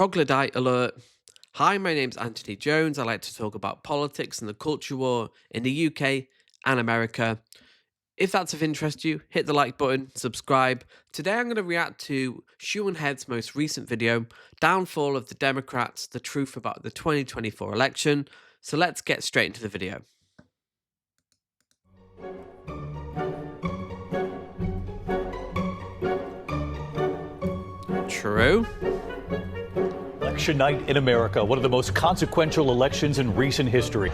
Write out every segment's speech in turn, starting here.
Troglodyte alert. Hi, my name's Anthony Jones. I like to talk about politics and the culture war in the UK and America. If that's of interest to you, hit the like button, subscribe. Today I'm going to react to ShoeOnHead's most recent video, Downfall of the Democrats, the truth about the 2024 election. So let's get straight into the video. True. Election night in America, one of the most consequential elections in recent history.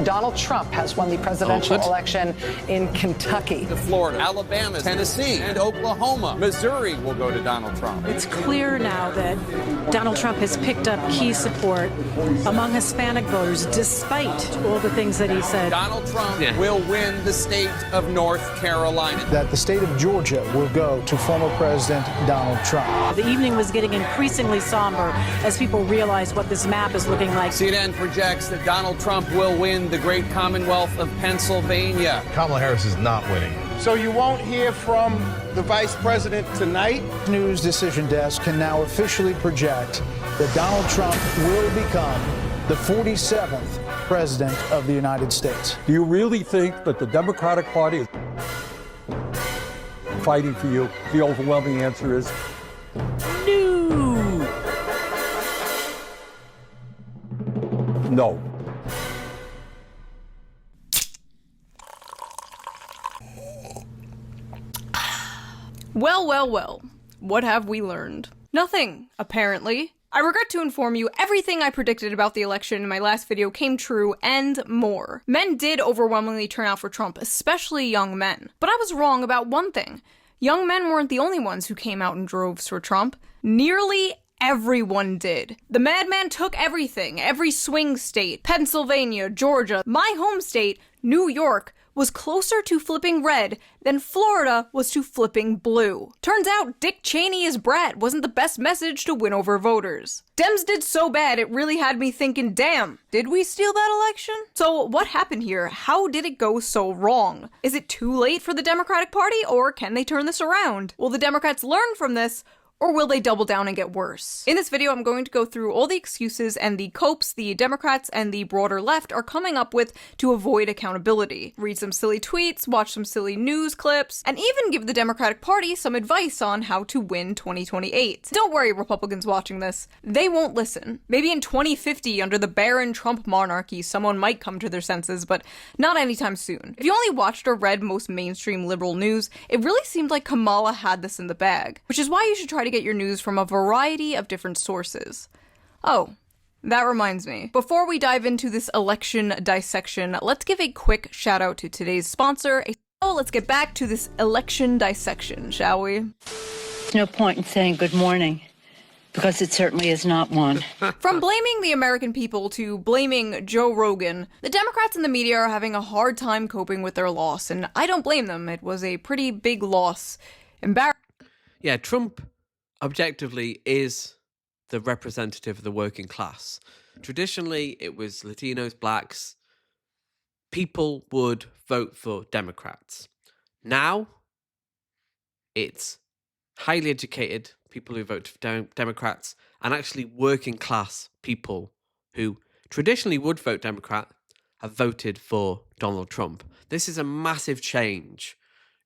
Donald Trump has won the presidential election in Kentucky. To Florida, Alabama, Tennessee, and Oklahoma. Missouri will go to Donald Trump. It's clear now that Donald Trump has picked up key support among Hispanic voters, despite all the things that he said. Donald Trump will win the state of North Carolina. That the state of Georgia will go to former President Donald Trump. The evening was getting increasingly somber as people realized what this map is looking like. CNN projects that Donald Trump will win the great Commonwealth of Pennsylvania. Kamala Harris is not winning. So you won't hear from the vice president tonight? News Decision Desk can now officially project that Donald Trump will become the 47th president of the United States. Do you really think that the Democratic Party is fighting for you? The overwhelming answer is no. No. Well, what have we learned? Nothing, apparently. I regret to inform you, everything I predicted about the election in my last video came true, and more. Men did overwhelmingly turn out for Trump, especially young men. But I was wrong about one thing. Young men weren't the only ones who came out in droves for Trump. Nearly everyone did. The madman took everything, every swing state, Pennsylvania, Georgia, my home state, New York, was closer to flipping red than Florida was to flipping blue. Turns out Dick Cheney as Brat wasn't the best message to win over voters. Dems did so bad it really had me thinking, damn, did we steal that election? So what happened here? How did it go so wrong? Is it too late for the Democratic Party, or can they turn this around? Will the Democrats learn from this, or will they double down and get worse? In this video, I'm going to go through all the excuses and the copes the Democrats and the broader left are coming up with to avoid accountability. Read some silly tweets, watch some silly news clips, and even give the Democratic Party some advice on how to win 2028. Don't worry, Republicans watching this. They won't listen. Maybe in 2050, under the barren Trump monarchy, someone might come to their senses, but not anytime soon. If you only watched or read most mainstream liberal news, it really seemed like Kamala had this in the bag, which is why you should try to get your news from a variety of different sources. Oh, that reminds me. Before we dive into this election dissection, let's give a quick shout out to today's sponsor. So let's get back to this election dissection, shall we? There's no point in saying good morning, because it certainly is not one. From blaming the American people to blaming Joe Rogan, the Democrats and the media are having a hard time coping with their loss, and I don't blame them. It was a pretty big loss. Yeah, Trump objectively is the representative of the working class. Traditionally, it was Latinos, blacks. People would vote for Democrats. Now, it's highly educated people who vote for Democrats, and actually working class people who traditionally would vote Democrat have voted for Donald Trump. This is a massive change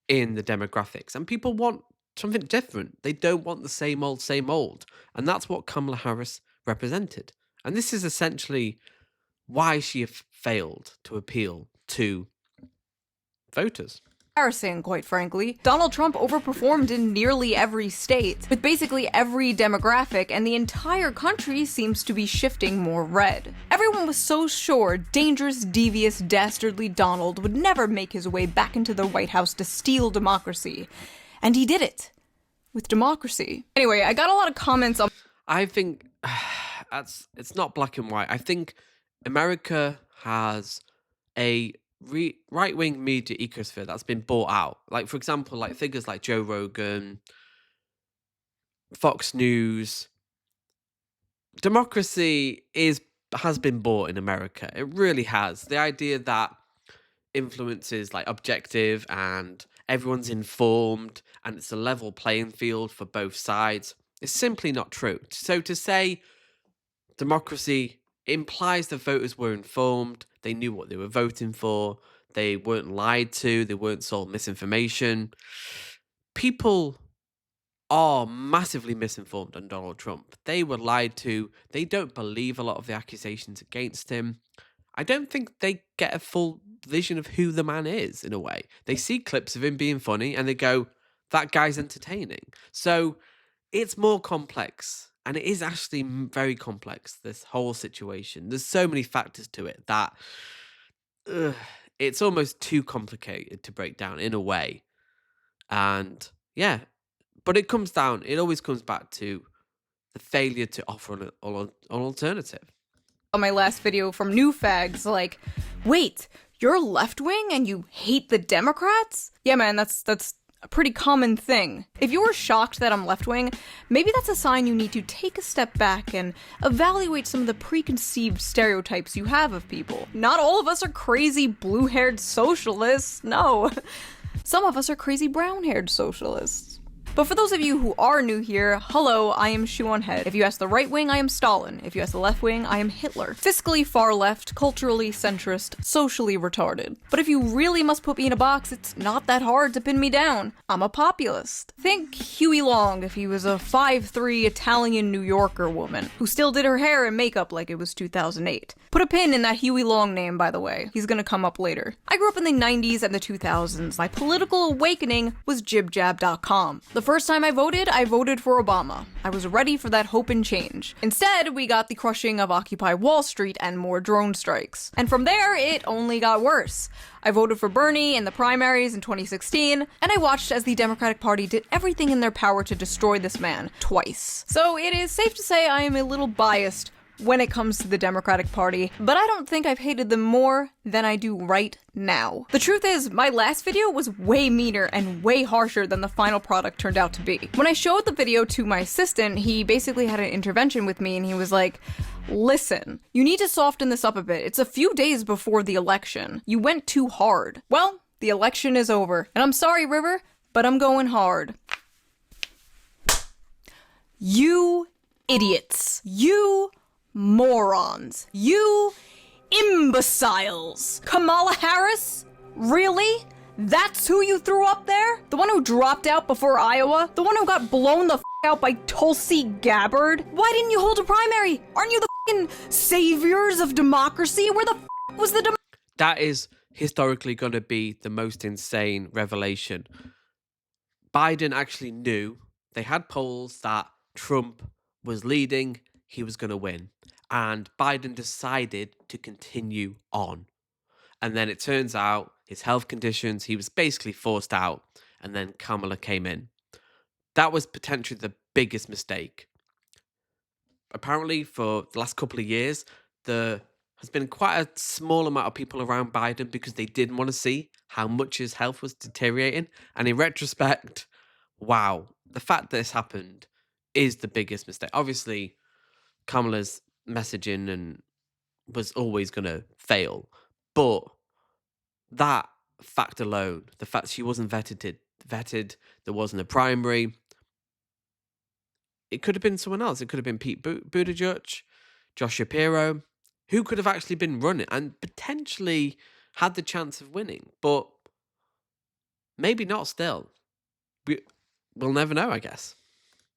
in the demographics, and people want something different. They don't want the same old. And that's what Kamala Harris represented. And this is essentially why she failed to appeal to voters. Embarrassing, quite frankly. Donald Trump overperformed in nearly every state, with basically every demographic, and the entire country seems to be shifting more red. Everyone was so sure dangerous, devious, dastardly Donald would never make his way back into the White House to steal democracy. And he did it. With democracy. Anyway, I got a lot of comments on... I think it's not black and white. I think America has a right-wing media ecosphere that's been bought out. Like, for example, like figures like Joe Rogan, Fox News. Democracy has been bought in America. It really has. The idea that influence is like objective and everyone's informed and it's a level playing field for both sides It's simply not true. So to say democracy implies the voters were informed, they knew what they were voting for, they weren't lied to, they weren't sold misinformation. People are massively misinformed on Donald Trump. They were lied to. They don't believe a lot of the accusations against him. I don't think they get a full vision of who the man is, in a way. They see clips of him being funny and they go, that guy's entertaining. So it's more complex. And it is actually very complex, this whole situation. There's so many factors to it that it's almost too complicated to break down in a way. And yeah, but it always comes back to the failure to offer an alternative. On my last video from new fags, like, wait, you're left-wing and you hate the Democrats? Yeah, man, that's a pretty common thing. If you were shocked that I'm left-wing, maybe that's a sign you need to take a step back and evaluate some of the preconceived stereotypes you have of people. Not all of us are crazy blue-haired socialists, no. Some of us are crazy brown-haired socialists. But for those of you who are new here, hello, I am ShoeOnHead. If you ask the right wing, I am Stalin. If you ask the left wing, I am Hitler. Fiscally far left, culturally centrist, socially retarded. But if you really must put me in a box, it's not that hard to pin me down. I'm a populist. Think Huey Long if he was a 5'3" Italian New Yorker woman who still did her hair and makeup like it was 2008. Put a pin in that Huey Long name, by the way. He's gonna come up later. I grew up in the 90s and the 2000s. My political awakening was jibjab.com. The first time I voted for Obama. I was ready for that hope and change. Instead, we got the crushing of Occupy Wall Street and more drone strikes. And from there, it only got worse. I voted for Bernie in the primaries in 2016, and I watched as the Democratic Party did everything in their power to destroy this man twice. So it is safe to say I am a little biased when it comes to the Democratic Party, but I don't think I've hated them more than I do right now. The truth is, my last video was way meaner and way harsher than the final product turned out to be. When I showed the video to my assistant, he basically had an intervention with me and he was like, listen, you need to soften this up a bit. It's a few days before the election. You went too hard. Well, the election is over. And I'm sorry, River, but I'm going hard. You idiots. You morons. You imbeciles. Kamala Harris? Really? That's who you threw up there? The one who dropped out before Iowa? The one who got blown the f*** out by Tulsi Gabbard? Why didn't you hold a primary? Aren't you the f***ing saviors of democracy? Where the f*** was the That is historically going to be the most insane revelation. Biden actually knew. They had polls that Trump was leading, he was going to win. And Biden decided to continue on. And then it turns out his health conditions, he was basically forced out. And then Kamala came in. That was potentially the biggest mistake. Apparently, for the last couple of years, there has been quite a small amount of people around Biden because they didn't want to see how much his health was deteriorating. And in retrospect, wow, the fact that this happened is the biggest mistake. Obviously, Kamala's messaging and was always going to fail, but that fact alone, the fact she wasn't vetted, there wasn't a primary, it could have been someone else. It could have been Pete Buttigieg, Josh Shapiro, who could have actually been running and potentially had the chance of winning, but maybe not still. We'll never know, I guess.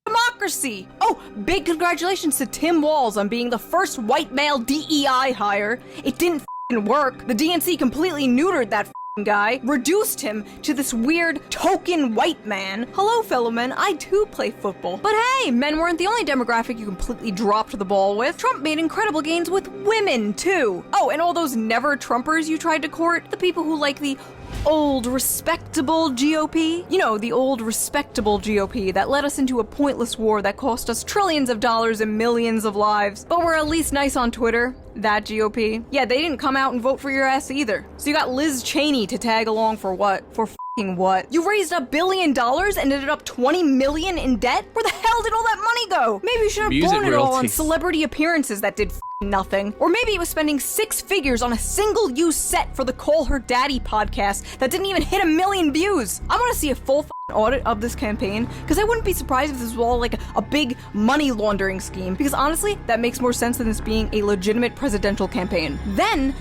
Democracy! Oh, big congratulations to Tim Walz on being the first white male DEI hire. It didn't f***ing work. The DNC completely neutered that f***ing guy, reduced him to this weird token white man. Hello, fellow men, I too play football. But hey, men weren't the only demographic you completely dropped the ball with. Trump made incredible gains with women, too. Oh, and all those never-Trumpers you tried to court, the people who like the old respectable GOP? You know, the old respectable GOP that led us into a pointless war that cost us trillions of dollars and millions of lives, but we're at least nice on Twitter. That GOP? Yeah, they didn't come out and vote for your ass either. So you got Liz Cheney to tag along for what? For f***ing what? You raised $1 billion and ended up $20 million in debt? Where the hell did all that money go? Maybe you should have blown it all on celebrity appearances that did nothing. Or maybe it was spending 6 figures on a single-use set for the Call Her Daddy podcast that didn't even hit 1 million views. I want to see a full audit of this campaign? Because I wouldn't be surprised if this was all like a big money laundering scheme, because honestly, that makes more sense than this being a legitimate presidential campaign. Then,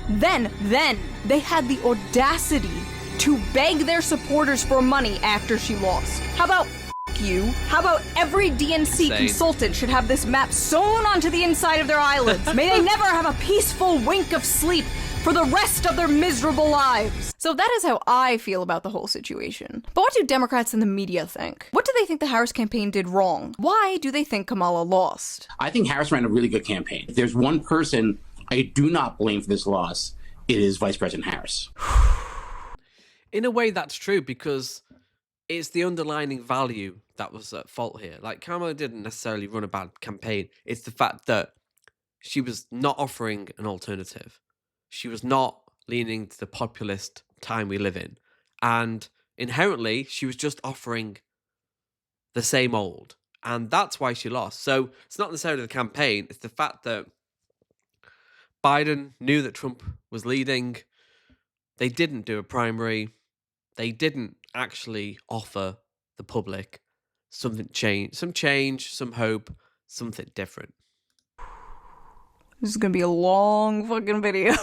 they had the audacity to beg their supporters for money after she lost. How about you? How about every DNC consultant should have this map sewn onto the inside of their eyelids? May they never have a peaceful wink of sleep for the rest of their miserable lives. So that is how I feel about the whole situation. But what do Democrats and the media think? What do they think the Harris campaign did wrong? Why do they think Kamala lost? I think Harris ran a really good campaign. If there's one person I do not blame for this loss, it is Vice President Harris. In a way, that's true, because it's the underlining value that was at fault here. Like, Kamala didn't necessarily run a bad campaign. It's the fact that she was not offering an alternative. She was not leaning to the populist time we live in. And inherently, she was just offering the same old. And that's why she lost. So it's not necessarily the campaign. It's the fact that Biden knew that Trump was leading. They didn't do a primary. They didn't actually offer the public some change, some hope, something different. This is gonna be a long fucking video.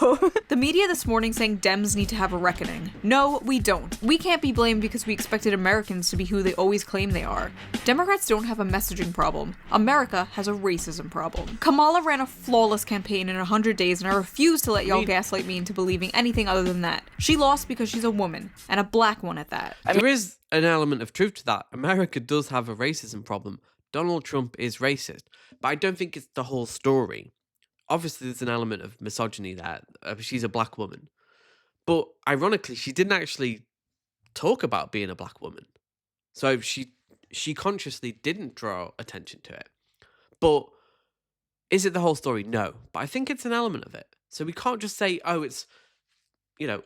The media this morning saying Dems need to have a reckoning. No, we don't. We can't be blamed because we expected Americans to be who they always claim they are. Democrats don't have a messaging problem. America has a racism problem. Kamala ran a flawless campaign in 100 days, and I refuse to let y'all gaslight me into believing anything other than that. She lost because she's a woman, and a black one at that. There is an element of truth to that. America does have a racism problem. Donald Trump is racist, but I don't think it's the whole story. Obviously, there's an element of misogyny there. She's a black woman. But ironically, she didn't actually talk about being a black woman. So she consciously didn't draw attention to it. But is it the whole story? No. But I think it's an element of it. So we can't just say, oh, it's,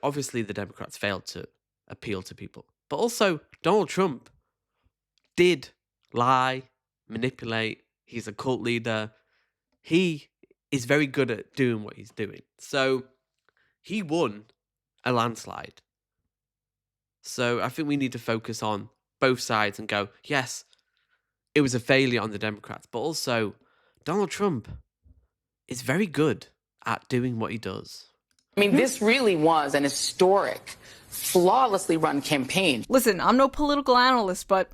obviously the Democrats failed to appeal to people. But also, Donald Trump did lie, manipulate. He's a cult leader. He is very good at doing what he's doing. So he won a landslide. So I think we need to focus on both sides and go, yes, it was a failure on the Democrats, but also Donald Trump is very good at doing what he does. I mean, this really was an historic, flawlessly run campaign. Listen, I'm no political analyst, but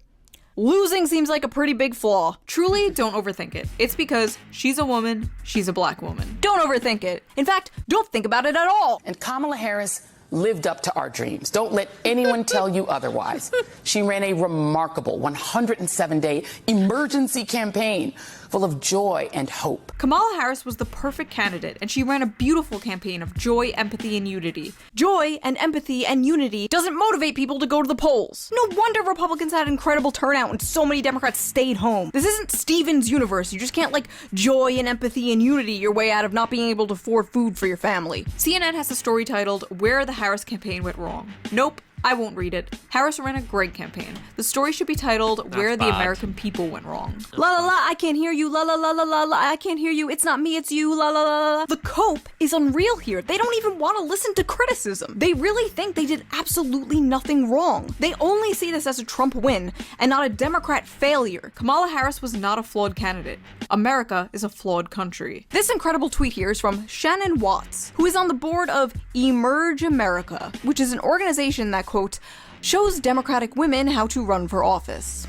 losing seems like a pretty big flaw. Truly, don't overthink it. It's because she's a woman, she's a black woman. Don't overthink it. In fact, don't think about it at all. And Kamala Harris lived up to our dreams. Don't let anyone tell you otherwise. She ran a remarkable 107-day emergency campaign full of joy and hope. Kamala Harris was the perfect candidate, and she ran a beautiful campaign of joy, empathy, and unity. Joy and empathy and unity doesn't motivate people to go to the polls. No wonder Republicans had incredible turnout and so many Democrats stayed home. This isn't Steven's universe. You just can't joy and empathy and unity your way out of not being able to afford food for your family. CNN has a story titled, "Where the Harris Campaign Went Wrong." Nope. I won't read it. Harris ran a great campaign. The story should be titled, "Where the American People Went Wrong." La la la, I can't hear you. La la la la la la, I can't hear you. It's not me, it's you. La la la la. The cope is unreal here. They don't even want to listen to criticism. They really think they did absolutely nothing wrong. They only see this as a Trump win and not a Democrat failure. Kamala Harris was not a flawed candidate. America is a flawed country. This incredible tweet here is from Shannon Watts, who is on the board of Emerge America, which is an organization that, quote, shows Democratic women how to run for office.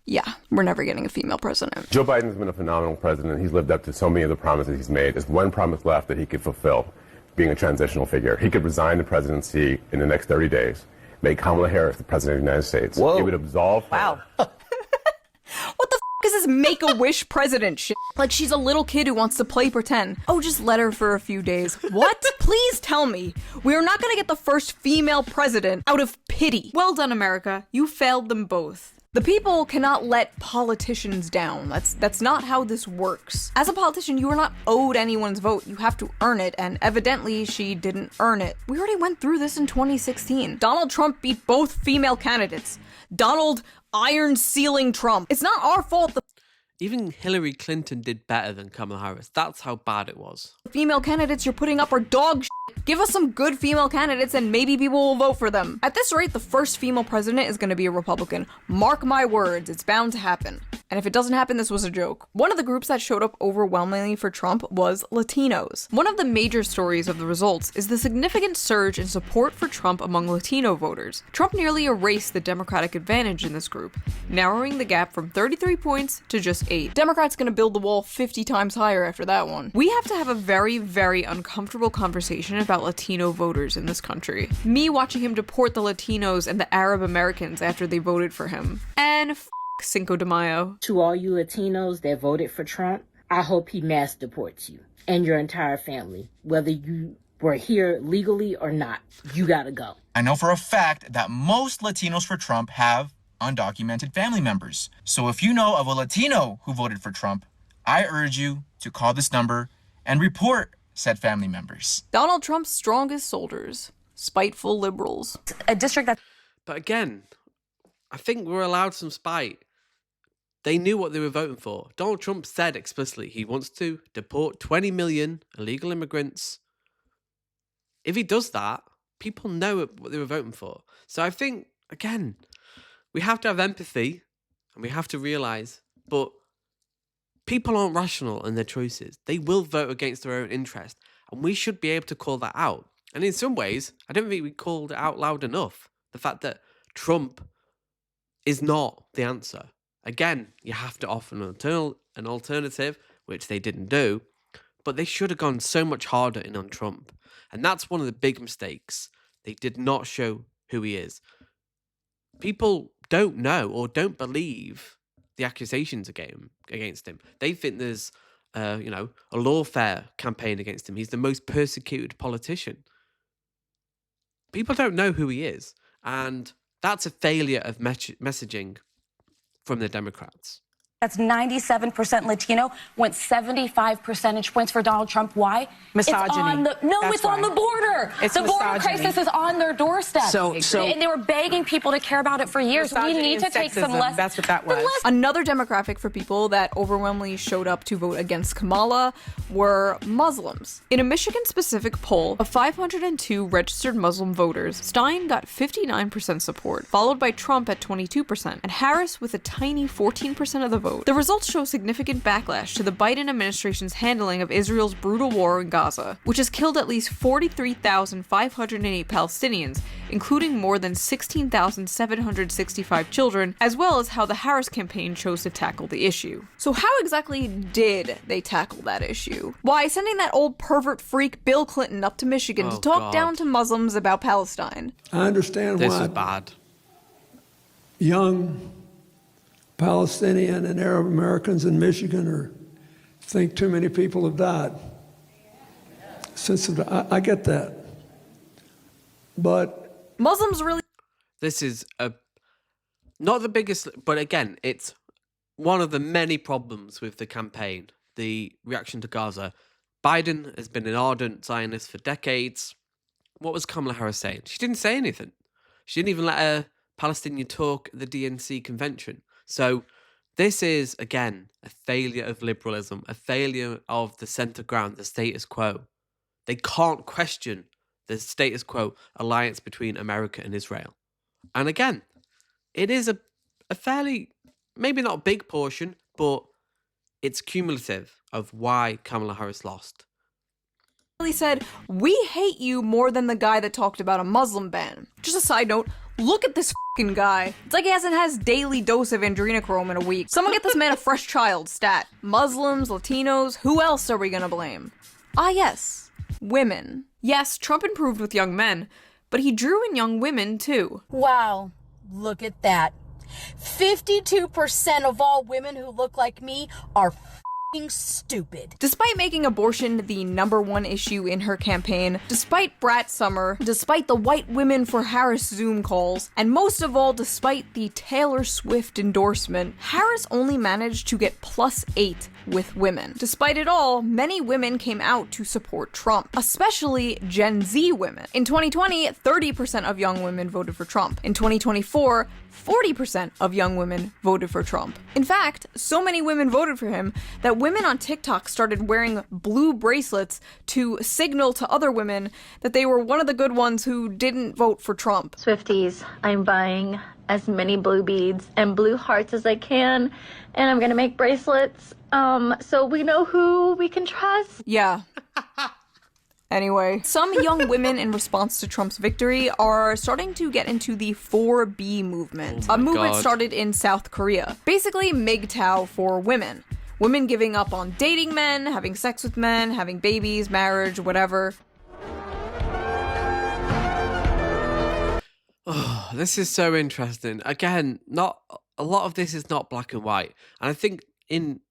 Yeah, we're never getting a female president. Joe Biden's been a phenomenal president. He's lived up to so many of the promises he's made. There's one promise left that he could fulfill, being a transitional figure. He could resign the presidency in the next 30 days, make Kamala Harris the president of the United States. Whoa. It would absolve her. Wow. What the is this Make-A-Wish president shit? Like she's a little kid who wants to play pretend. Oh, just let her for a few days. What? Please tell me we are not gonna get the first female president out of pity. Well done, America. You failed them both. The people cannot let politicians down. That's not how this works. As a politician, you are not owed anyone's vote. You have to earn it, and evidently she didn't earn it. We already went through this in 2016. Donald Trump beat both female candidates. Donald iron sealing Trump. It's not our fault. Even Hillary Clinton did better than Kamala Harris. That's how bad it was. Female candidates you're putting up are dog shit. Give us some good female candidates and maybe people will vote for them. At this rate, the first female president is going to be a Republican. Mark my words, it's bound to happen. And if it doesn't happen, this was a joke. One of the groups that showed up overwhelmingly for Trump was Latinos. One of the major stories of the results is the significant surge in support for Trump among Latino voters. Trump nearly erased the Democratic advantage in this group, narrowing the gap from 33 points to just 8. Democrats gonna build the wall 50 times higher after that one. We have to have a very, very uncomfortable conversation about Latino voters in this country. Me watching him deport the Latinos and the Arab Americans after they voted for him. And Cinco de Mayo. To all you Latinos that voted for Trump, I hope he mass deports you and your entire family. Whether you were here legally or not, you gotta go. I know for a fact that most Latinos for Trump have undocumented family members. So if you know of a Latino who voted for Trump, I urge you to call this number and report said family members. Donald Trump's strongest soldiers. Spiteful liberals. A district that... But again, I think we're allowed some spite. They knew what they were voting for. Donald Trump said explicitly he wants to deport 20 million illegal immigrants. If he does that, people know what they were voting for. So I think, again, we have to have empathy and we have to realize, but people aren't rational in their choices. They will vote against their own interest, and we should be able to call that out. And in some ways, I don't think we called it out loud enough. The fact that Trump is not the answer. Again, you have to offer an alternative, which they didn't do, but they should have gone so much harder in on Trump. And that's one of the big mistakes. They did not show who he is. People don't know or don't believe the accusations against him. They think there's a lawfare campaign against him. He's the most persecuted politician. People don't know who he is. And that's a failure of messaging from the Democrats. That's 97% Latino, went 75 percentage points for Donald Trump. Why? Misogyny. It's on the border. It's the border misogyny. crisis is on their doorstep. So and they were begging people to care about it for years. We need to take some less. That's what that was. Another demographic for people that overwhelmingly showed up to vote against Kamala were Muslims. In a Michigan-specific poll of 502 registered Muslim voters, Stein got 59% support, followed by Trump at 22%, and Harris with a tiny 14% of the vote. The results show significant backlash to the Biden administration's handling of Israel's brutal war in Gaza, which has killed at least 43,508 Palestinians, including more than 16,765 children, as well as how the Harris campaign chose to tackle the issue. So how exactly did they tackle that issue? Why, sending that old pervert freak Bill Clinton up to Michigan to talk down to Muslims about Palestine. I understand This why is bad. young Palestinian and Arab Americans in Michigan think too many people have died. I get that. But Muslims really... This is not the biggest, but again, it's one of the many problems with the campaign, the reaction to Gaza. Biden has been an ardent Zionist for decades. What was Kamala Harris saying? She didn't say anything. She didn't even let a Palestinian talk at the DNC convention. So this is, again, a failure of liberalism, a failure of the center ground, the status quo. They can't question the status quo alliance between America and Israel. And again, it is a fairly, maybe not a big portion, but it's cumulative of why Kamala Harris lost. Said, we hate you more than the guy that talked about a Muslim ban. Just a side note, look at this fucking guy. It's like he hasn't had his daily dose of adrenochrome in a week. Someone get this man a fresh child stat. Muslims, Latinos, who else are we gonna blame? Ah yes, women. Yes, Trump improved with young men, but he drew in young women too. Wow, look at that. 52% of all women who look like me are stupid. Despite making abortion the #1 issue in her campaign, despite Brat Summer, despite the white women for Harris Zoom calls, and most of all despite the Taylor Swift endorsement, Harris only managed to get +8 with women. Despite it all, many women came out to support Trump, especially Gen Z women. In 2020, 30% of young women voted for Trump. In 2024, 40% of young women voted for Trump. In fact, so many women voted for him that women on TikTok started wearing blue bracelets to signal to other women that they were one of the good ones who didn't vote for Trump. Swifties, I'm buying as many blue beads and blue hearts as I can, and I'm gonna make bracelets so we know who we can trust. Yeah. Anyway, some young women in response to Trump's victory are starting to get into the 4B movement. A movement started in South Korea. Basically, MGTOW for women. Women giving up on dating men, having sex with men, having babies, marriage, whatever. Oh, this is so interesting. Again, not a lot of this is not black and white. And I think in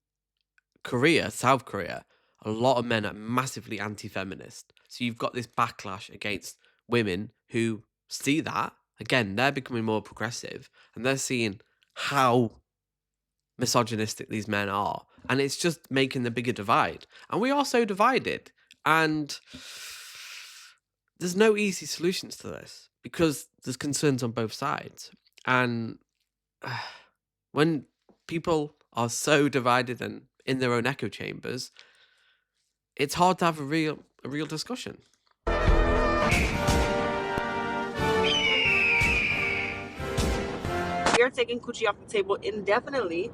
Korea, South Korea, a lot of men are massively anti-feminist. So you've got this backlash against women who see that. Again, they're becoming more progressive and they're seeing how misogynistic these men are. And it's just making the bigger divide. And we are so divided. And there's no easy solutions to this because there's concerns on both sides. And when people are so divided and in their own echo chambers, it's hard to have a real discussion. We are taking coochie off the table indefinitely.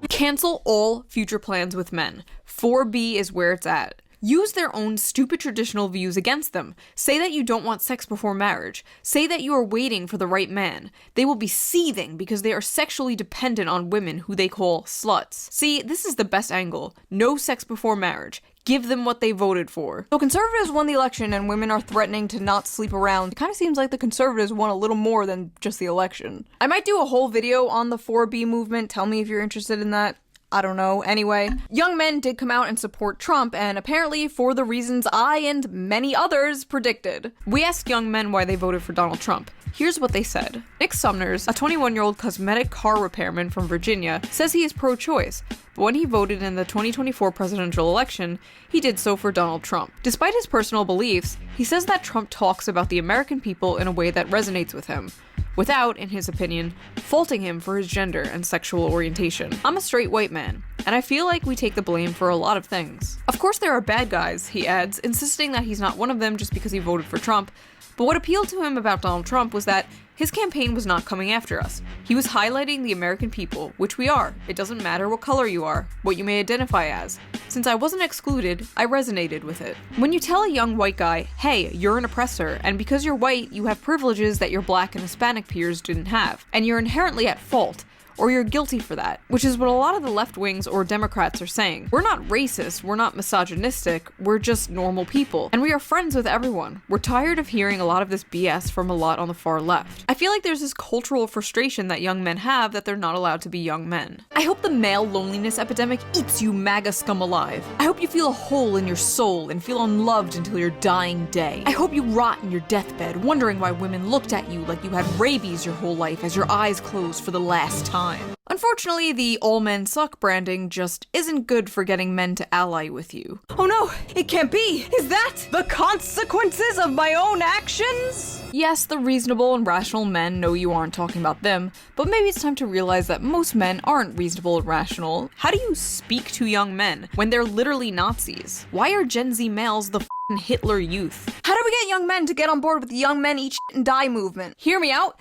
Cancel all future plans with men. 4B is where it's at. Use their own stupid traditional views against them. Say that you don't want sex before marriage. Say that you are waiting for the right man. They will be seething because they are sexually dependent on women who they call sluts. See, this is the best angle. No sex before marriage. Give them what they voted for. So conservatives won the election and women are threatening to not sleep around. It kind of seems like the conservatives won a little more than just the election. I might do a whole video on the 4B movement. Tell me if you're interested in that. I don't know. Anyway, young men did come out and support Trump, and apparently for the reasons I and many others predicted. We asked young men why they voted for Donald Trump. Here's what they said. Nick Sumners, a 21-year-old cosmetic car repairman from Virginia, says he is pro-choice, but when he voted in the 2024 presidential election, he did so for Donald Trump. Despite his personal beliefs, he says that Trump talks about the American people in a way that resonates with him, without, in his opinion, faulting him for his gender and sexual orientation. I'm a straight white man, and I feel like we take the blame for a lot of things. Of course there are bad guys, he adds, insisting that he's not one of them just because he voted for Trump, but what appealed to him about Donald Trump was that his campaign was not coming after us. He was highlighting the American people, which we are. It doesn't matter what color you are, what you may identify as. Since I wasn't excluded, I resonated with it. When you tell a young white guy, hey, you're an oppressor, and because you're white, you have privileges that your black and Hispanic peers didn't have, and you're inherently at fault, or you're guilty for that, which is what a lot of the left wings or Democrats are saying. We're not racist, we're not misogynistic, we're just normal people, and we are friends with everyone. We're tired of hearing a lot of this BS from a lot on the far left. I feel like there's this cultural frustration that young men have that they're not allowed to be young men. I hope the male loneliness epidemic eats you MAGA scum alive. I hope you feel a hole in your soul and feel unloved until your dying day. I hope you rot in your deathbed, wondering why women looked at you like you had rabies your whole life as your eyes closed for the last time. Unfortunately, the all men suck branding just isn't good for getting men to ally with you. Oh no, it can't be! Is that the consequences of my own actions? Yes, the reasonable and rational men know you aren't talking about them, but maybe it's time to realize that most men aren't reasonable and rational. How do you speak to young men when they're literally Nazis? Why are Gen Z males the f***ing Hitler youth? How do we get young men to get on board with the young men eat shit and die movement? Hear me out.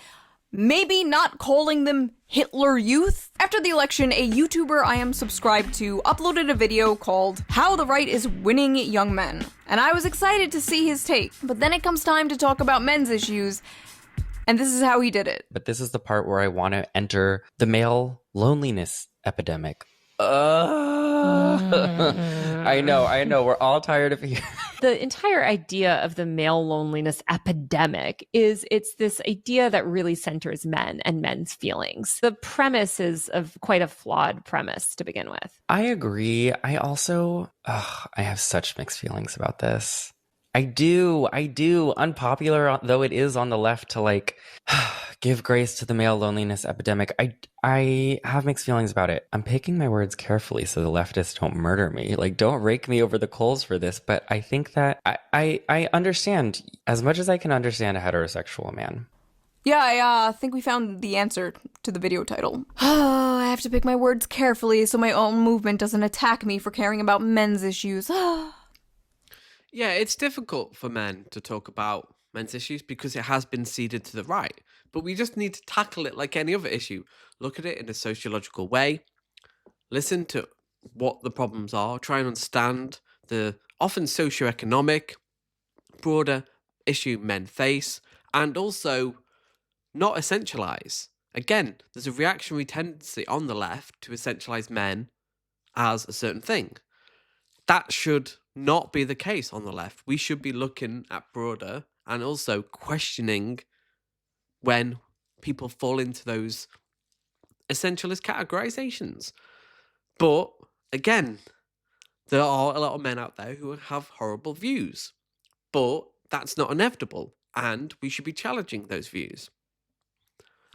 Maybe not calling them Hitler Youth? After the election, a YouTuber I am subscribed to uploaded a video called How the Right is Winning Young Men, and I was excited to see his take. But then it comes time to talk about men's issues, and this is how he did it. But this is the part where I want to enter the male loneliness epidemic. I know. We're all tired of hearing. The entire idea of the male loneliness epidemic is it's this idea that really centers men and men's feelings. The premise is of quite a flawed premise to begin with. I agree. I also, I have such mixed feelings about this. I do. Unpopular though it is on the left to like give grace to the male loneliness epidemic. I have mixed feelings about it. I'm picking my words carefully so the leftists don't murder me. Like, don't rake me over the coals for this. But I think that I understand as much as I can understand a heterosexual man. Yeah, I think we found the answer to the video title. I have to pick my words carefully so my own movement doesn't attack me for caring about men's issues. Yeah, it's difficult for men to talk about men's issues because it has been ceded to the right. But we just need to tackle it like any other issue. Look at it in a sociological way. Listen to what the problems are. Try and understand the often socioeconomic, broader issue men face. And also not essentialize. Again, there's a reactionary tendency on the left to essentialize men as a certain thing. That should not be the case on the left. We should be looking at broader and also questioning when people fall into those essentialist categorizations. But again, there are a lot of men out there who have horrible views. But that's not inevitable, and we should be challenging those views.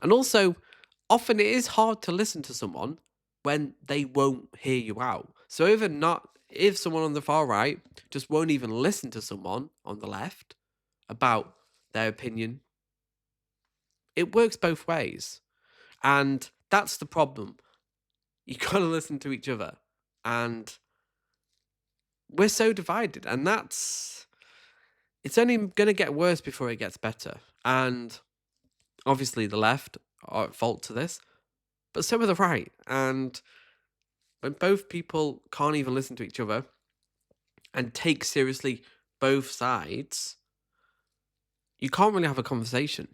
And also, often it is hard to listen to someone when they won't hear you out. So if someone on the far right just won't even listen to someone on the left about their opinion, it works both ways. And that's the problem. You got to listen to each other. And we're so divided. And it's only going to get worse before it gets better. And obviously the left are at fault to this, but so are the right. And when both people can't even listen to each other and take seriously both sides, you can't really have a conversation.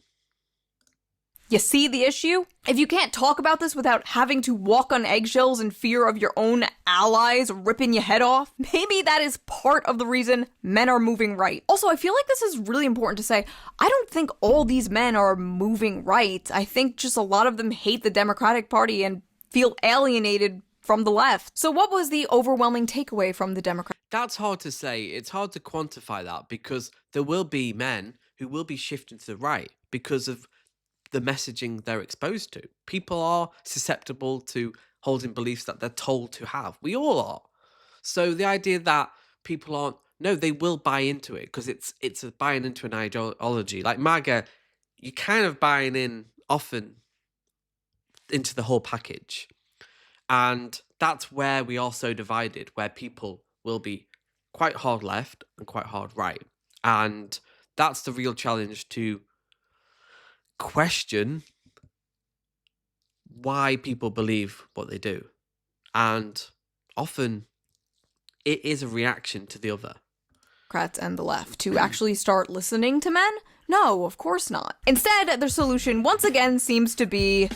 You see the issue? If you can't talk about this without having to walk on eggshells in fear of your own allies ripping your head off, maybe that is part of the reason men are moving right. Also, I feel like this is really important to say. I don't think all these men are moving right. I think just a lot of them hate the Democratic Party and feel alienated from the left. So what was the overwhelming takeaway from the Democrats? That's hard to say. It's hard to quantify that because there will be men who will be shifting to the right because of the messaging they're exposed to. People are susceptible to holding beliefs that they're told to have. We all are. So the idea that people aren't, no, they will buy into it because it's a buying into an ideology. Like MAGA, you're kind of buying in often into the whole package. And that's where we are so divided, where people will be quite hard left and quite hard right. And that's the real challenge, to question why people believe what they do. And often it is a reaction to the other. Democrats and the left to actually start listening to men? No, of course not. Instead, their solution once again seems to be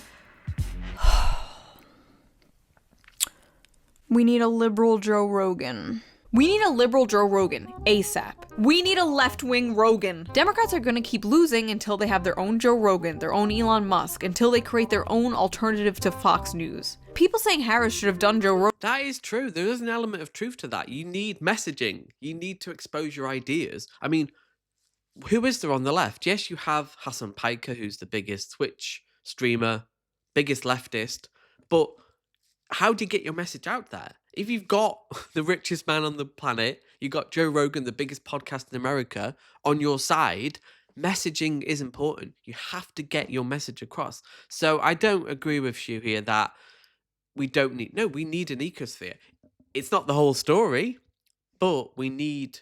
we need a liberal Joe Rogan. We need a liberal Joe Rogan, ASAP. We need a left-wing Rogan. Democrats are gonna keep losing until they have their own Joe Rogan, their own Elon Musk, until they create their own alternative to Fox News. People saying Harris should have done Joe Rogan. That is true. There is an element of truth to that. You need messaging. You need to expose your ideas. I mean, who is there on the left? Yes, you have Hassan Piker, who's the biggest Twitch streamer, biggest leftist, but how do you get your message out there? If you've got the richest man on the planet, you've got Joe Rogan, the biggest podcast in America, on your side, messaging is important. You have to get your message across. So I don't agree with Shue here that we need an ecosphere. It's not the whole story, but we need,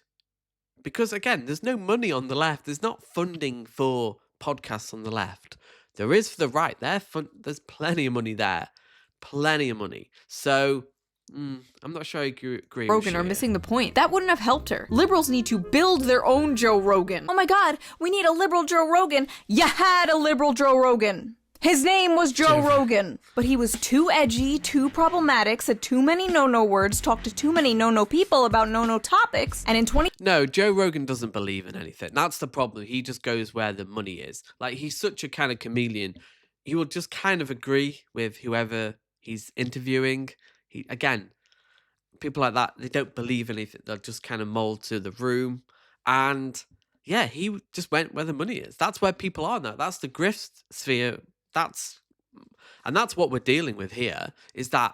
because again, there's no money on the left. There's not funding for podcasts on the left. There is for the right. There's plenty of money there. Plenty of money. So I'm not sure I agree. Rogan are missing the point. That wouldn't have helped her. Liberals need to build their own Joe Rogan. Oh my god, we need a liberal Joe Rogan. You had a liberal Joe Rogan. His name was Joe Rogan. But he was too edgy, too problematic, said too many no-no words, talked to too many no-no people about no-no topics, and in No, Joe Rogan doesn't believe in anything. That's the problem. He just goes where the money is. Like, he's such a kind of chameleon. He will just kind of agree with whoever he's interviewing. Again, people like that, they don't believe anything. They'll just kind of mold to the room. And yeah, he just went where the money is. That's where people are now. That's the grift sphere. That's what we're dealing with here, is that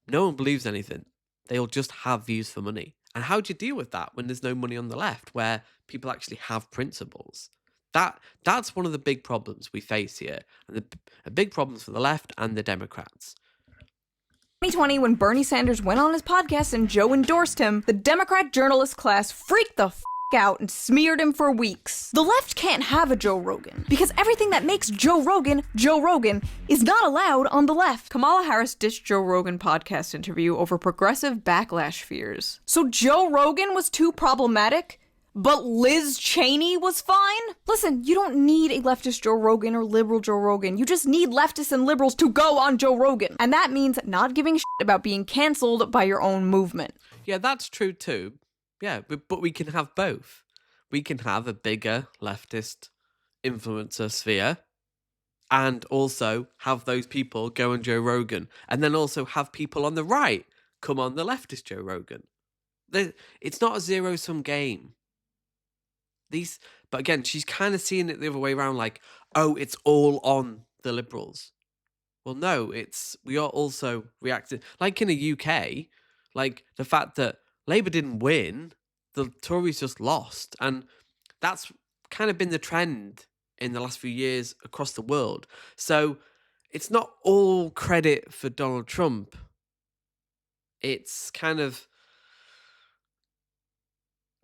no one believes anything. They'll just have views for money. And how do you deal with that when there's no money on the left, where people actually have principles? That's one of the big problems we face here, and the big problems for the left and the Democrats. 2020, when Bernie Sanders went on his podcast and Joe endorsed him, the Democrat journalist class freaked the out and smeared him for weeks. The left can't have a Joe Rogan because everything that makes Joe Rogan is not allowed on the left. Kamala Harris ditched Joe Rogan podcast interview over progressive backlash fears. So Joe Rogan was too problematic, but Liz Cheney was fine? Listen, you don't need a leftist Joe Rogan or liberal Joe Rogan. You just need leftists and liberals to go on Joe Rogan. And that means not giving a shit about being canceled by your own movement. Yeah, that's true too. Yeah, but we can have both. We can have a bigger leftist influencer sphere and also have those people go on Joe Rogan, and then also have people on the right come on the leftist Joe Rogan. It's not a zero-sum game. But again, she's kind of seeing it the other way around, like, oh, it's all on the liberals. Well, no, we are also reacting. Like in the UK, like the fact that Labour didn't win, the Tories just lost. And that's kind of been the trend in the last few years across the world. So it's not all credit for Donald Trump. It's kind of...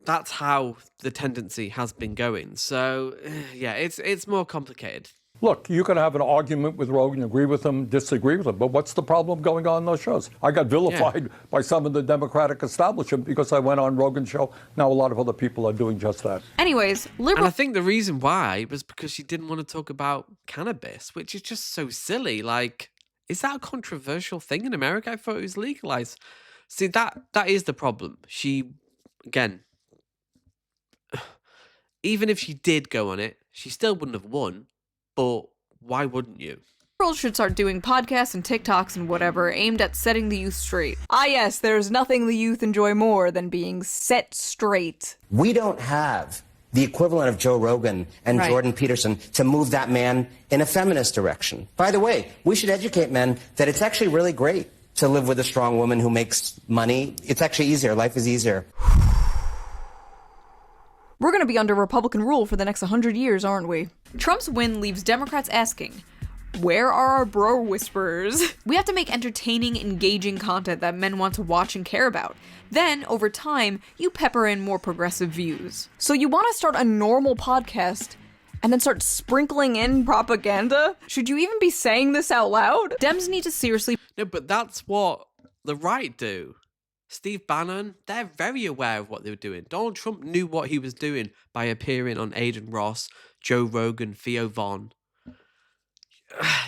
that's how the tendency has been going. So, yeah, it's more complicated. Look, you can have an argument with Rogan, agree with him, disagree with him, but what's the problem going on in those shows? I got vilified by some of the Democratic establishment because I went on Rogan's show. Now a lot of other people are doing just that. Anyways, And I think the reason why was because she didn't want to talk about cannabis, which is just so silly. Like, is that a controversial thing in America? I thought it was legalized. See, that is the problem. She, again, even if she did go on it, she still wouldn't have won. But why wouldn't you? Liberals should start doing podcasts and TikToks and whatever aimed at setting the youth straight. Ah yes, there's nothing the youth enjoy more than being set straight. We don't have the equivalent of Joe Rogan and Jordan Peterson to move that man in a feminist direction. By the way, we should educate men that it's actually really great to live with a strong woman who makes money. It's actually easier. Life is easier. We're going to be under Republican rule for the next 100 years, aren't we? Trump's win leaves Democrats asking, where are our bro whisperers? We have to make entertaining, engaging content that men want to watch and care about. Then, over time, you pepper in more progressive views. So you want to start a normal podcast and then start sprinkling in propaganda? Should you even be saying this out loud? Dems need to seriously... No, but that's what the right do. Steve Bannon, they're very aware of what they were doing. Donald Trump knew what he was doing by appearing on Aiden Ross, Joe Rogan, Theo Von.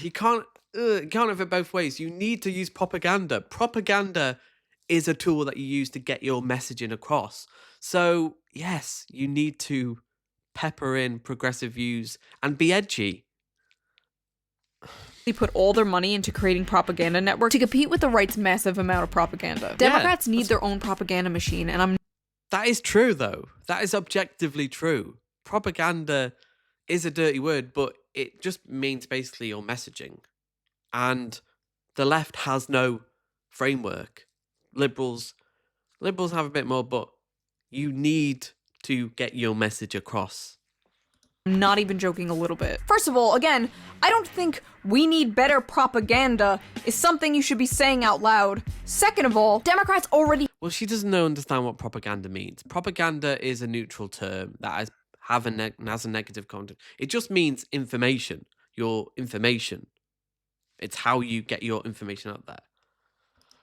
You can't have it both ways. You need to use propaganda. Propaganda is a tool that you use to get your messaging across. So, yes, you need to pepper in progressive views and be edgy. They put all their money into creating propaganda networks to compete with the right's massive amount of propaganda. Democrats need their own propaganda machine, and That is true, though. That is objectively true. Propaganda is a dirty word, but it just means basically your messaging. And the left has no framework. Liberals have a bit more, but you need to get your message across. I'm not even joking a little bit. First of all, again, I don't think we need better propaganda is something you should be saying out loud. Second of all, Democrats already... Well, she doesn't understand what propaganda means. Propaganda is a neutral term that has a negative content. It just means information. Your information. It's how you get your information out there.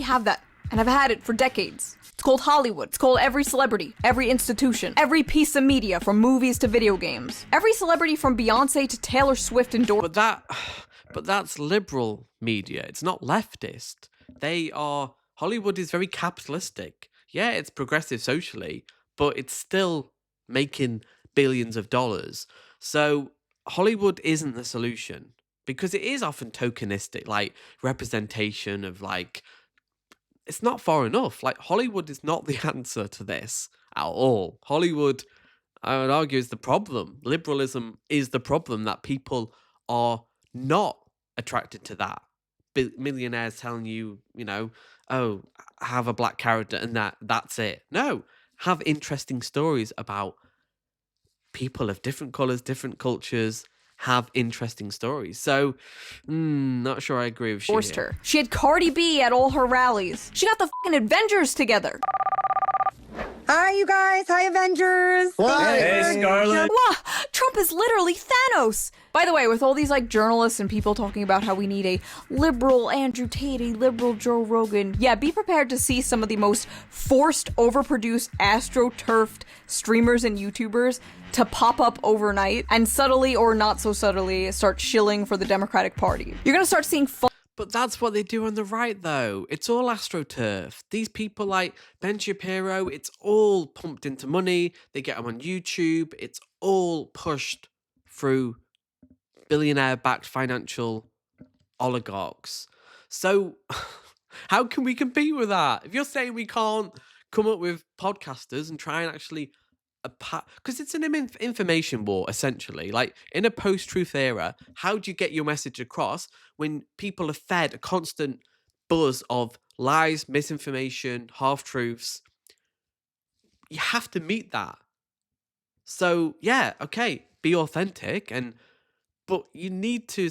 have that, and I've had it for decades. It's called Hollywood. It's called every celebrity, every institution, every piece of media, from movies to video games. Every celebrity from Beyonce to Taylor Swift endorsed. But that's liberal media. It's not leftist. Hollywood is very capitalistic. Yeah, it's progressive socially, but it's still making billions of dollars. So Hollywood isn't the solution because it is often tokenistic, like representation of it's not far enough. Like Hollywood is not the answer to this at all. Hollywood, I would argue, is the problem. Liberalism is the problem, that people are not attracted to that. Millionaires telling you, oh, have a black character and that's it. No, have interesting stories about people of different colors, different cultures have interesting stories. So, not sure I agree with Forced Shea. her. She had Cardi B at all her rallies. She got the fucking Avengers together. Hi, you guys. Hi, Avengers. Hey, Scarlett. Wow, Trump is literally Thanos. By the way, with all these like journalists and people talking about how we need a liberal Andrew Tate, a liberal Joe Rogan, yeah, be prepared to see some of the most forced, overproduced, astroturfed streamers and YouTubers to pop up overnight and subtly or not so subtly start shilling for the Democratic Party. You're gonna start seeing But that's what they do on the right, though. It's all astroturf. These people like Ben Shapiro, it's all pumped into money. They get them on YouTube. It's all pushed through billionaire-backed financial oligarchs. So how can we compete with that? If you're saying we can't come up with podcasters and try and actually... because it's an information war, essentially. Like, in a post-truth era, how do you get your message across when people are fed a constant buzz of lies, misinformation, half-truths? You have to meet that. So, yeah, okay, be authentic, but you need to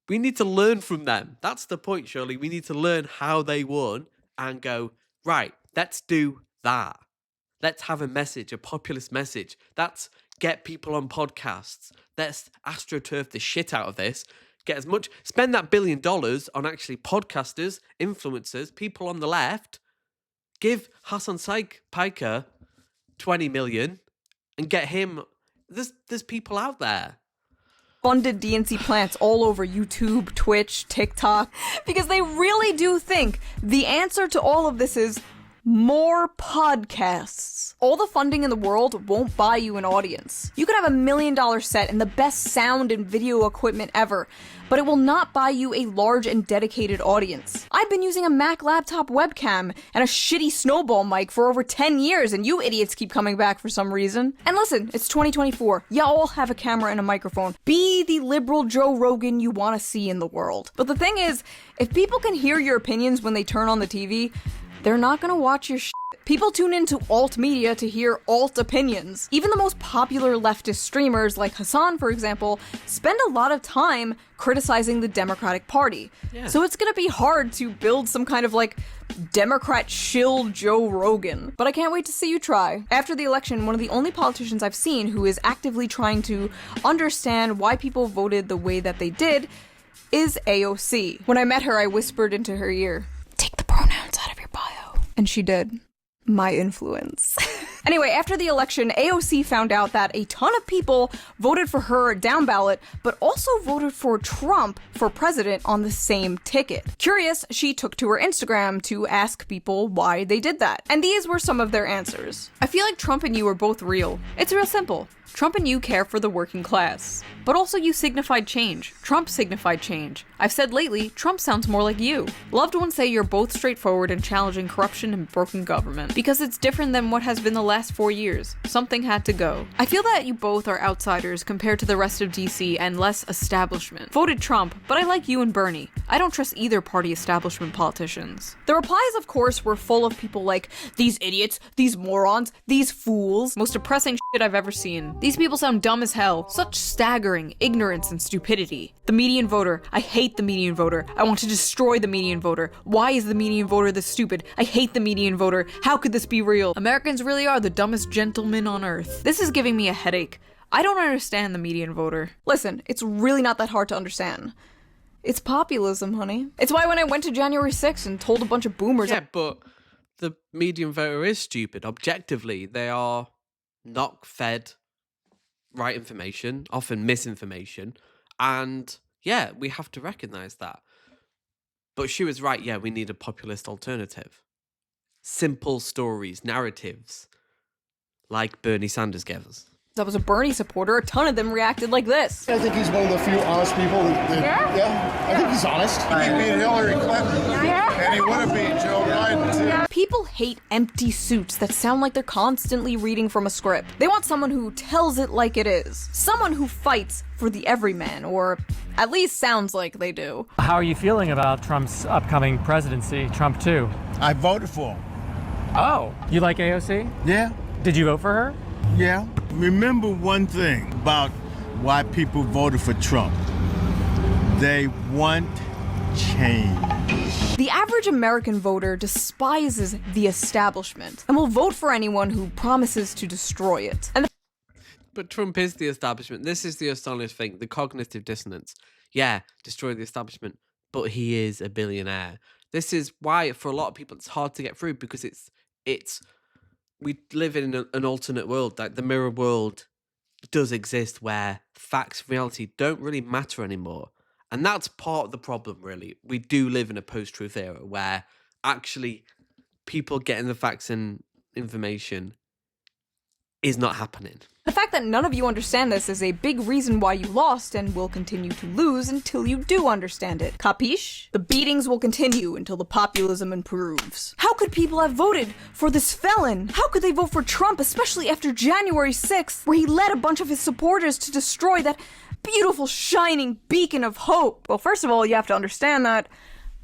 we need to learn from them. That's the point, surely. We need to learn how they won and go, right, let's do that. Let's have a message, a populist message. Let's get people on podcasts. Let's astroturf the shit out of this. Spend that $1 billion on actually podcasters, influencers, people on the left. Give Hassan Piker 20 million and get him. There's people out there. Funded DNC plants all over YouTube, Twitch, TikTok, because they really do think the answer to all of this is more podcasts. All the funding in the world won't buy you an audience. You could have $1 million set and the best sound and video equipment ever, but it will not buy you a large and dedicated audience. I've been using a Mac laptop webcam and a shitty snowball mic for over 10 years, and you idiots keep coming back for some reason. And listen, it's 2024. Y'all have a camera and a microphone. Be the liberal Joe Rogan you want to see in the world. But the thing is, if people can hear your opinions when they turn on the TV, they're not gonna watch your shit. People tune into alt media to hear alt opinions. Even the most popular leftist streamers, like Hassan, for example, spend a lot of time criticizing the Democratic Party. Yeah. So it's gonna be hard to build some kind of like Democrat shill Joe Rogan. But I can't wait to see you try. After the election, one of the only politicians I've seen who is actively trying to understand why people voted the way that they did is AOC. When I met her, I whispered into her ear, "Take the pronouns out of your bio." And she did. My influence. Anyway, after the election, AOC found out that a ton of people voted for her down ballot, but also voted for Trump for president on the same ticket. Curious, she took to her Instagram to ask people why they did that. And these were some of their answers. I feel like Trump and you are both real. It's real simple. Trump and you care for the working class. But also you signified change. Trump signified change. I've said lately, Trump sounds more like you. Loved ones say you're both straightforward in challenging corruption and broken government. Because it's different than what has been the last 4 years. Something had to go. I feel that you both are outsiders compared to the rest of DC and less establishment. Voted Trump, but I like you and Bernie. I don't trust either party establishment politicians. The replies, of course, were full of people like, these idiots, these morons, these fools. Most depressing shit I've ever seen. These people sound dumb as hell. Such staggering ignorance and stupidity. The median voter. I hate the median voter. I want to destroy the median voter. Why is the median voter this stupid? I hate the median voter. How could this be real? Americans really are the dumbest gentlemen on earth. This is giving me a headache. I don't understand the median voter. Listen, it's really not that hard to understand. It's populism, honey. It's why when I went to January 6th and told a bunch of boomers... Yeah, but the median voter is stupid. Objectively, they are not fed right information, often misinformation, and yeah, we have to recognize that. But she was right, yeah, we need a populist alternative. Simple stories, narratives, like Bernie Sanders gave us. I was a Bernie supporter, a ton of them reacted like this. I think he's one of the few honest people I think he's honest. He beat Hillary Clinton, and he would have beat Joe Biden, too. People hate empty suits that sound like they're constantly reading from a script. They want someone who tells it like it is. Someone who fights for the everyman, or at least sounds like they do. How are you feeling about Trump's upcoming presidency, Trump 2? I voted for him. Oh, you like AOC? Yeah. Did you vote for her? Yeah. Remember one thing about why people voted for Trump. They want change. The average American voter despises the establishment and will vote for anyone who promises to destroy it. But Trump is the establishment. This is the astonishing thing, the cognitive dissonance. Yeah, destroy the establishment, but he is a billionaire. This is why, for a lot of people, it's hard to get through, because it's we live in an alternate world. Like, the mirror world does exist, where facts, reality don't really matter anymore. And that's part of the problem, really. We do live in a post-truth era where actually people getting the facts and information is not happening. The fact that none of you understand this is a big reason why you lost and will continue to lose until you do understand it. Capiche? The beatings will continue until the populism improves. How could people have voted for this felon? How could they vote for Trump, especially after January 6th, where he led a bunch of his supporters to destroy that beautiful, shining beacon of hope? Well, first of all, you have to understand that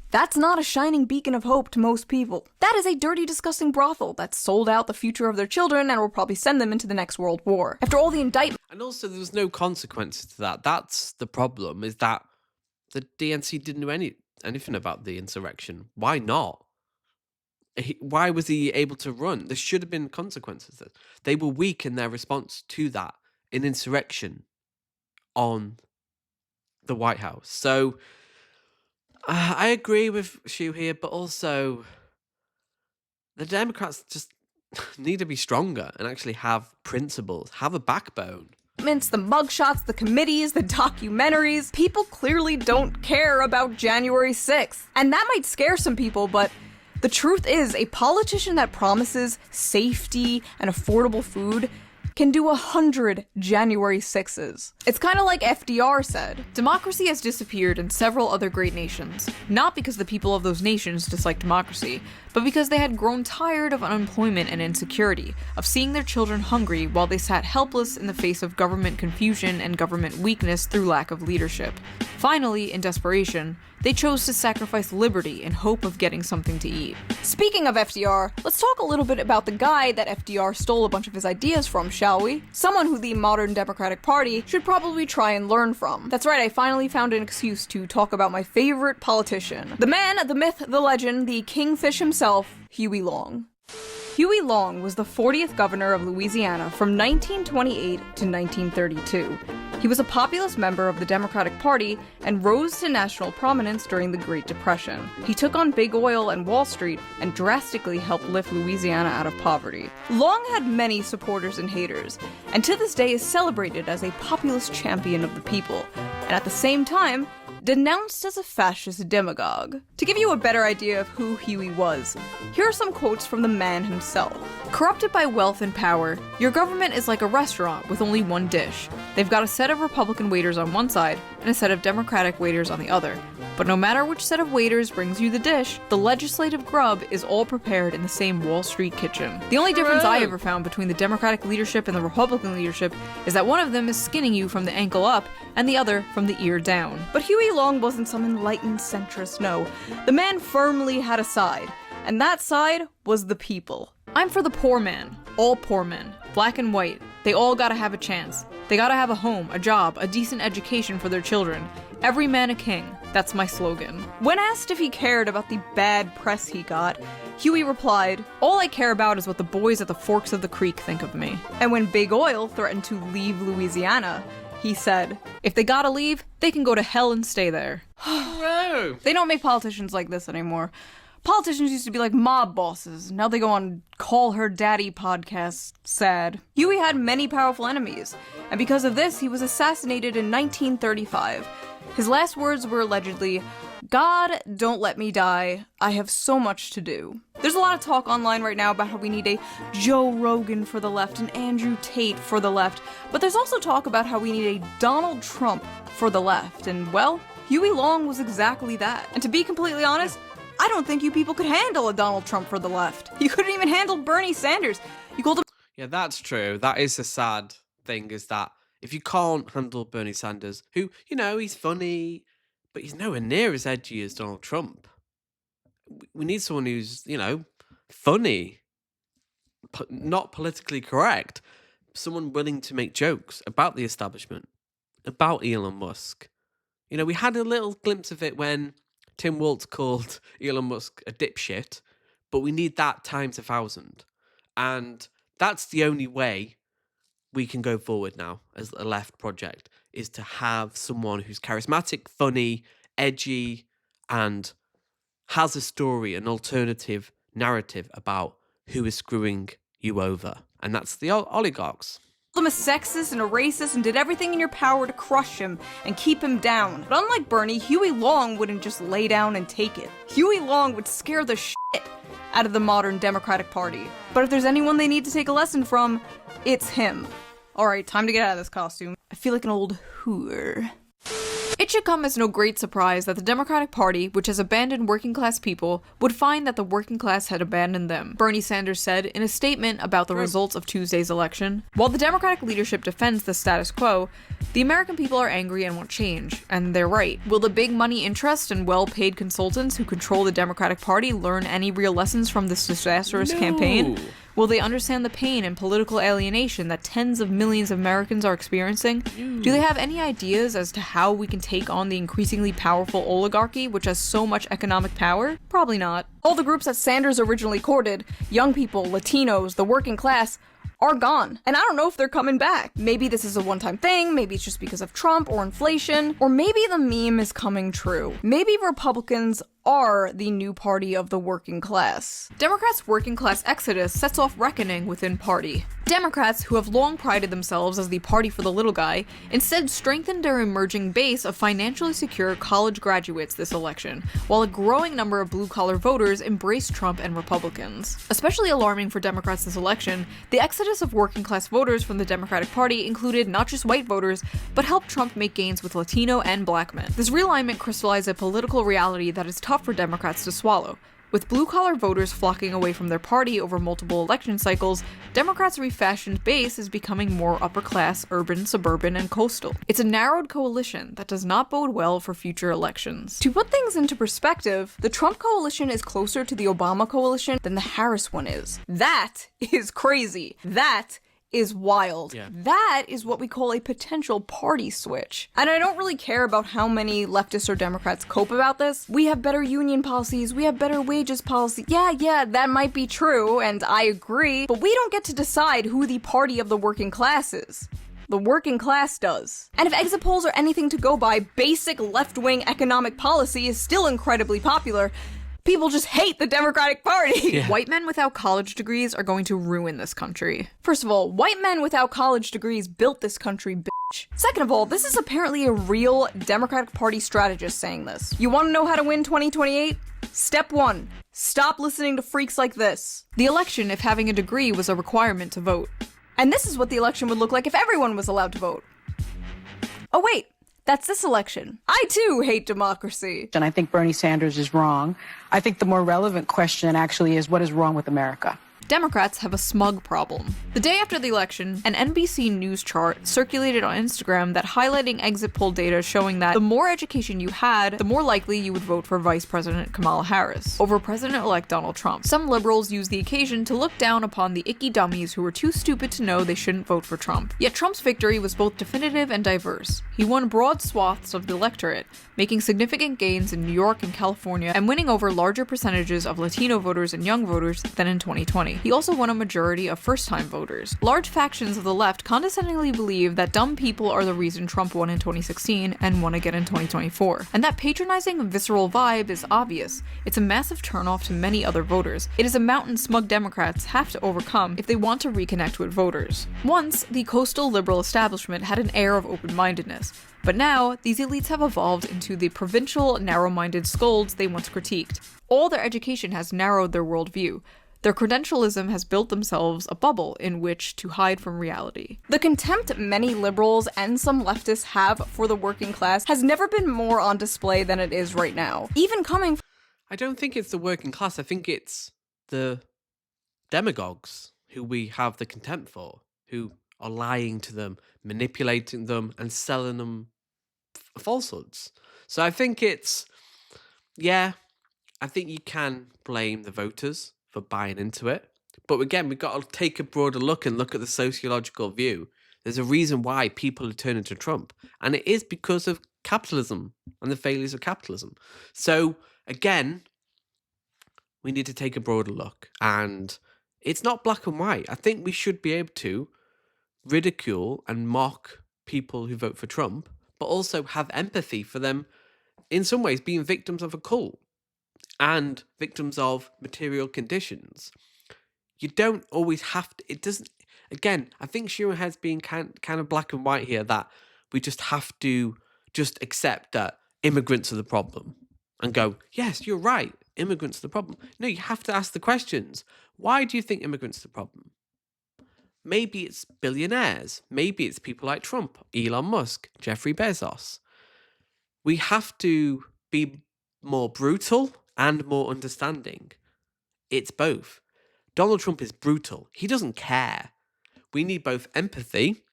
that's not a shining beacon of hope to most people. That is a dirty, disgusting brothel that sold out the future of their children and will probably send them into the next world war. After all the indictment. And also, there was no consequences to that. That's the problem, is that the DNC didn't do anything about the insurrection. Why not? Why was he able to run? There should have been consequences. They were weak in their response to that, an insurrection on the White House. So I agree with Shue here, but also the Democrats just need to be stronger and actually have principles, have a backbone. The mugshots, the committees, the documentaries. People clearly don't care about January 6th. And that might scare some people, but the truth is, a politician that promises safety and affordable food can do 100 January 6s. It's kind of like FDR said. Democracy has disappeared in several other great nations, not because the people of those nations dislike democracy, but because they had grown tired of unemployment and insecurity, of seeing their children hungry while they sat helpless in the face of government confusion and government weakness through lack of leadership. Finally, in desperation, they chose to sacrifice liberty in hope of getting something to eat. Speaking of FDR, let's talk a little bit about the guy that FDR stole a bunch of his ideas from, shall we? Someone who the modern Democratic Party should probably try and learn from. That's right, I finally found an excuse to talk about my favorite politician. The man, the myth, the legend, the kingfish himself, Huey Long. Huey Long was the 40th governor of Louisiana from 1928 to 1932. He was a populist member of the Democratic Party and rose to national prominence during the Great Depression. He took on big oil and Wall Street and drastically helped lift Louisiana out of poverty. Long had many supporters and haters, and to this day is celebrated as a populist champion of the people, and at the same time, denounced as a fascist demagogue. To give you a better idea of who Huey was, here are some quotes from the man himself. Corrupted by wealth and power, your government is like a restaurant with only one dish. They've got a set of Republican waiters on one side and a set of Democratic waiters on the other. But no matter which set of waiters brings you the dish, the legislative grub is all prepared in the same Wall Street kitchen. The only difference I ever found between the Democratic leadership and the Republican leadership is that one of them is skinning you from the ankle up and the other from the ear down. But Huey Long wasn't some enlightened centrist, no. The man firmly had a side, and that side was the people. I'm for the poor man. All poor men. Black and white. They all gotta have a chance. They gotta have a home, a job, a decent education for their children. Every man a king. That's my slogan. When asked if he cared about the bad press he got, Huey replied, "All I care about is what the boys at the forks of the creek think of me." And when Big Oil threatened to leave Louisiana, he said, "If they gotta leave, they can go to hell and stay there." They don't make politicians like this anymore. Politicians used to be like mob bosses. Now they go on Call Her Daddy podcasts. Sad. Huey had many powerful enemies, and because of this, he was assassinated in 1935. His last words were allegedly, "God, don't let me die. I have so much to do." There's a lot of talk online right now about how we need a Joe Rogan for the left and Andrew Tate for the left, but there's also talk about how we need a Donald Trump for the left, and well, Huey Long was exactly that. And to be completely honest, I don't think you people could handle a Donald Trump for the left. You couldn't even handle Bernie Sanders. You called him... Yeah, that's true. That is a sad thing, is that if you can't handle Bernie Sanders, who, you know, he's funny, but he's nowhere near as edgy as Donald Trump. We need someone who's, you know, funny, not politically correct. someone willing to make jokes about the establishment, about Elon Musk. You know, we had a little glimpse of it when Tim Waltz called Elon Musk a dipshit, but we need that times 1,000. And that's the only way we can go forward now as a left project, is to have someone who's charismatic, funny, edgy, and has a story, an alternative narrative about who is screwing you over. And that's the oligarchs. Him a sexist and a racist and did everything in your power to crush him and keep him down. But unlike Bernie, Huey Long wouldn't just lay down and take it. Huey Long would scare the shit out of the modern Democratic Party. But if there's anyone they need to take a lesson from, it's him. Alright, time to get out of this costume. I feel like an old whore. It should come as no great surprise that the Democratic Party, which has abandoned working class people, would find that the working class had abandoned them, Bernie Sanders said in a statement about the results of Tuesday's election. While the Democratic leadership defends the status quo, the American people are angry and want change, and they're right. Will the big money interests and well-paid consultants who control the Democratic Party learn any real lessons from this disastrous campaign? Will they understand the pain and political alienation that tens of millions of Americans are experiencing? Do they have any ideas as to how we can take on the increasingly powerful oligarchy, which has so much economic power? Probably not. All the groups that Sanders originally courted, young people, Latinos, the working class, are gone. And I don't know if they're coming back. Maybe this is a one-time thing, maybe it's just because of Trump or inflation, or maybe the meme is coming true. Maybe Republicans are the new party of the working class. Democrats' working class exodus sets off reckoning within party. Democrats, who have long prided themselves as the party for the little guy, instead strengthened their emerging base of financially secure college graduates this election, while a growing number of blue-collar voters embraced Trump and Republicans. Especially alarming for Democrats this election, the exodus of working class voters from the Democratic Party included not just white voters, but helped Trump make gains with Latino and black men. This realignment crystallized a political reality that is tough for Democrats to swallow. With blue-collar voters flocking away from their party over multiple election cycles, Democrats' refashioned base is becoming more upper-class, urban, suburban, and coastal. It's a narrowed coalition that does not bode well for future elections. To put things into perspective, the Trump coalition is closer to the Obama coalition than the Harris one is. That is crazy. That is wild. Yeah. That is what we call a potential party switch. And I don't really care about how many leftists or Democrats cope about this. We have better union policies, we have better wages policy. Yeah, that might be true, and I agree, but we don't get to decide who the party of the working class is. The working class does. And if exit polls are anything to go by, basic left-wing economic policy is still incredibly popular. People just hate the Democratic Party. Yeah. White men without college degrees are going to ruin this country. First of all, white men without college degrees built this country, bitch. Second of all, this is apparently a real Democratic Party strategist saying this. You want to know how to win 2028? Step 1. Stop listening to freaks like this. The election, if having a degree was a requirement to vote. And this is what the election would look like if everyone was allowed to vote. Oh wait. That's this election. I too hate democracy. And I think Bernie Sanders is wrong. I think the more relevant question actually is what is wrong with America? Democrats have a smug problem. The day after the election, an NBC News chart circulated on Instagram that highlighting exit poll data showing that the more education you had, the more likely you would vote for Vice President Kamala Harris over President-elect Donald Trump. Some liberals used the occasion to look down upon the icky dummies who were too stupid to know they shouldn't vote for Trump. Yet Trump's victory was both definitive and diverse. He won broad swaths of the electorate, making significant gains in New York and California, and winning over larger percentages of Latino voters and young voters than in 2020. He also won a majority of first-time voters. Large factions of the left condescendingly believe that dumb people are the reason Trump won in 2016 and won again in 2024. And that patronizing, visceral vibe is obvious. It's a massive turnoff to many other voters. It is a mountain smug Democrats have to overcome if they want to reconnect with voters. Once, the coastal liberal establishment had an air of open-mindedness. But now, these elites have evolved into the provincial, narrow-minded scolds they once critiqued. All their education has narrowed their worldview. Their credentialism has built themselves a bubble in which to hide from reality. The contempt many liberals and some leftists have for the working class has never been more on display than it is right now. Even coming I don't think it's the working class, I think it's the demagogues who we have the contempt for, who are lying to them, manipulating them, and selling them falsehoods. So I think it's, I think you can blame the voters for buying into it. But again, we've got to take a broader look and look at the sociological view. There's a reason why people are turning to Trump, and it is because of capitalism and the failures of capitalism. So again, we need to take a broader look, and it's not black and white. I think we should be able to ridicule and mock people who vote for Trump, but also have empathy for them in some ways being victims of a cult and victims of material conditions. You don't always have to, it doesn't, again, I think ShoeOnHead's being kind of black and white here, that we just have to just accept that immigrants are the problem and go, yes, you're right, immigrants are the problem. No, you have to ask the questions. Why do you think immigrants are the problem? Maybe it's billionaires. Maybe it's people like Trump, Elon Musk, Jeffrey Bezos. We have to be more brutal and more understanding. It's both. Donald Trump is brutal. He doesn't care. We need both empathy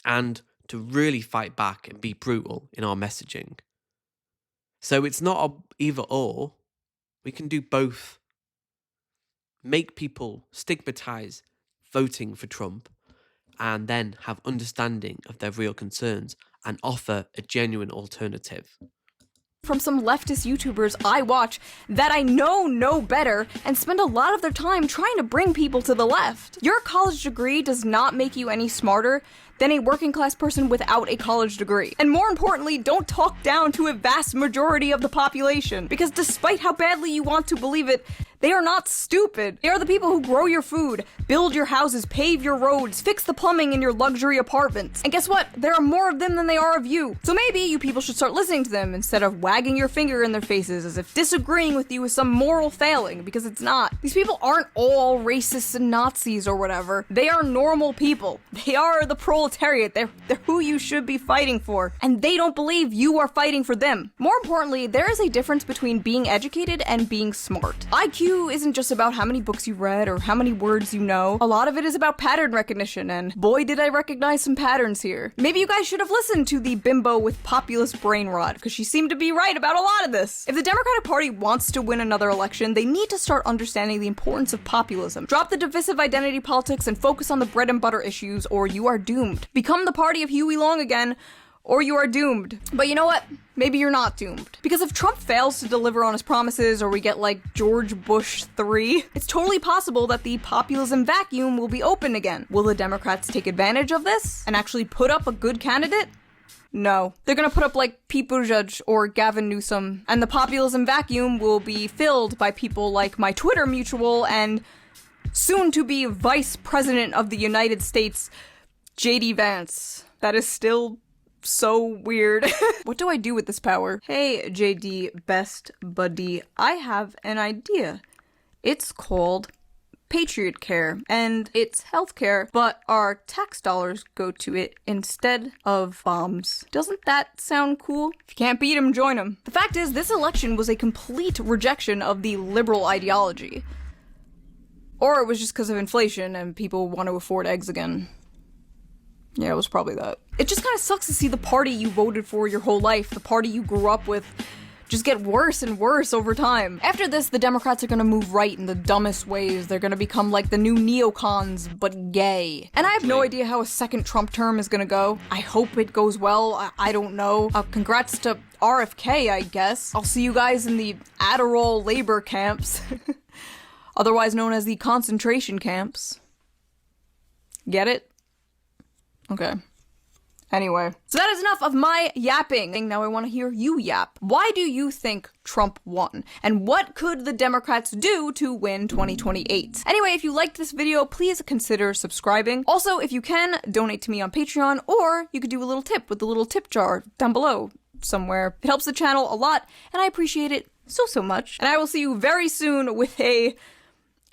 and to really fight back and be brutal in our messaging. So it's not either or. We can do both. Make people stigmatize voting for Trump and then have understanding of their real concerns and offer a genuine alternative. From some leftist YouTubers I watch that I know better and spend a lot of their time trying to bring people to the left. Your college degree does not make you any smarter than a working class person without a college degree. And more importantly, don't talk down to a vast majority of the population, because despite how badly you want to believe it, they are not stupid. They are the people who grow your food, build your houses, pave your roads, fix the plumbing in your luxury apartments. And guess what? There are more of them than they are of you. So maybe you people should start listening to them instead of wagging your finger in their faces as if disagreeing with you is some moral failing, because it's not. These people aren't all racists and Nazis or whatever. They are normal people. They are the proletariat. They're who you should be fighting for. And they don't believe you are fighting for them. More importantly, there is a difference between being educated and being smart. IQ isn't just about how many books you've read or how many words you know. A lot of it is about pattern recognition, and boy did I recognize some patterns here. Maybe you guys should have listened to the bimbo with populist brain rot, because she seemed to be right about a lot of this. If the Democratic Party wants to win another election, they need to start understanding the importance of populism. Drop the divisive identity politics and focus on the bread and butter issues, or you are doomed. Become the party of Huey Long again, or you are doomed. But you know what? Maybe you're not doomed. Because if Trump fails to deliver on his promises, or we get like George Bush 3, it's totally possible that the populism vacuum will be open again. Will the Democrats take advantage of this and actually put up a good candidate? No. They're gonna put up like Pete Buttigieg or Gavin Newsom, and the populism vacuum will be filled by people like my Twitter mutual and soon to be Vice President of the United States, JD Vance. That is still so weird. What do I do with this power? Hey, JD, best buddy, I have an idea. It's called Patriot Care, and it's healthcare, but our tax dollars go to it instead of bombs. Doesn't that sound cool? If you can't beat 'em, join 'em. The fact is, this election was a complete rejection of the liberal ideology. Or it was just because of inflation and people want to afford eggs again. Yeah, it was probably that. It just kind of sucks to see the party you voted for your whole life, the party you grew up with, just get worse and worse over time. After this, the Democrats are gonna move right in the dumbest ways. They're gonna become like the new neocons, but gay. And I have no idea how a second Trump term is gonna go. I hope it goes well. I don't know. Congrats to RFK, I guess. I'll see you guys in the Adderall labor camps, otherwise known as the concentration camps. Get it? Okay. Anyway, so that is enough of my yapping. Now I want to hear you yap. Why do you think Trump won? And what could the Democrats do to win 2028? Anyway, if you liked this video, please consider subscribing. Also, if you can, donate to me on Patreon, or you could do a little tip with the little tip jar down below somewhere. It helps the channel a lot, and I appreciate it so much. And I will see you very soon with a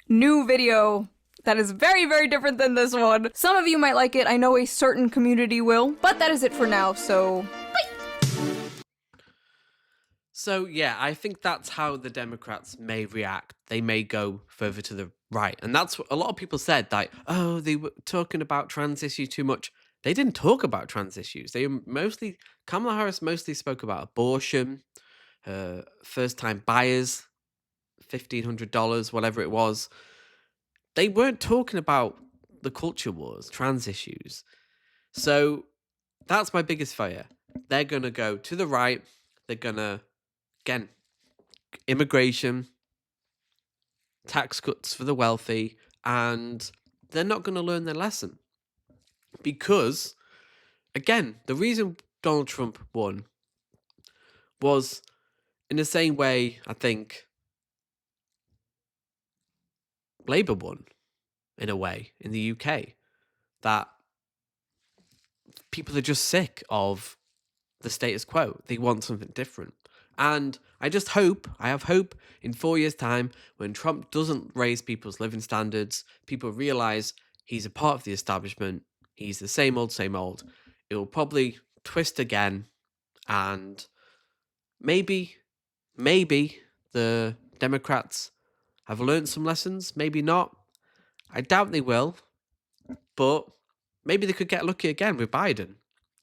new video that is very, very different than this one. Some of you might like it. I know a certain community will. But that is it for now, so bye! So, yeah, I think that's how the Democrats may react. They may go further to the right. And that's what a lot of people said, like, oh, they were talking about trans issues too much. They didn't talk about trans issues. Kamala Harris mostly spoke about abortion, first-time buyers, $1,500, whatever it was, they weren't talking about the culture wars, trans issues. So that's my biggest fear. They're going to go to the right. They're going to, again, immigration, tax cuts for the wealthy, and they're not going to learn their lesson. Because, again, the reason Donald Trump won was in the same way, I think, Labour won, in a way, in the UK. That people are just sick of the status quo. They want something different. And I have hope in 4 years' time, when Trump doesn't raise people's living standards, people realize he's a part of the establishment, he's the same old, it will probably twist again, and maybe the Democrats have learned some lessons, maybe not. I doubt they will, but maybe they could get lucky again with Biden.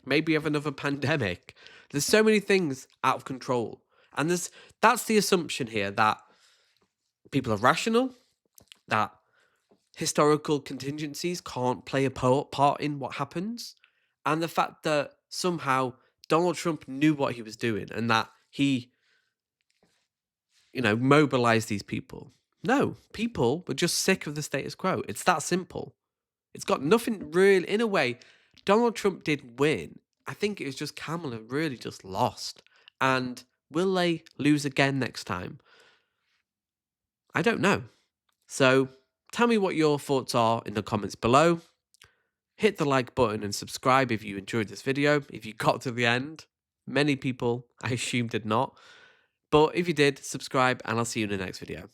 Maybe have another pandemic. There's so many things out of control. And that's the assumption here, that people are rational, that historical contingencies can't play a part in what happens, and the fact that somehow Donald Trump knew what he was doing and that he, mobilized these people. No, people were just sick of the status quo. It's that simple. It's got nothing really, in a way, Donald Trump did win. I think it was just Kamala really just lost. And will they lose again next time? I don't know. So tell me what your thoughts are in the comments below. Hit the like button and subscribe if you enjoyed this video, if you got to the end. Many people, I assume, did not. But if you did, subscribe, and I'll see you in the next video.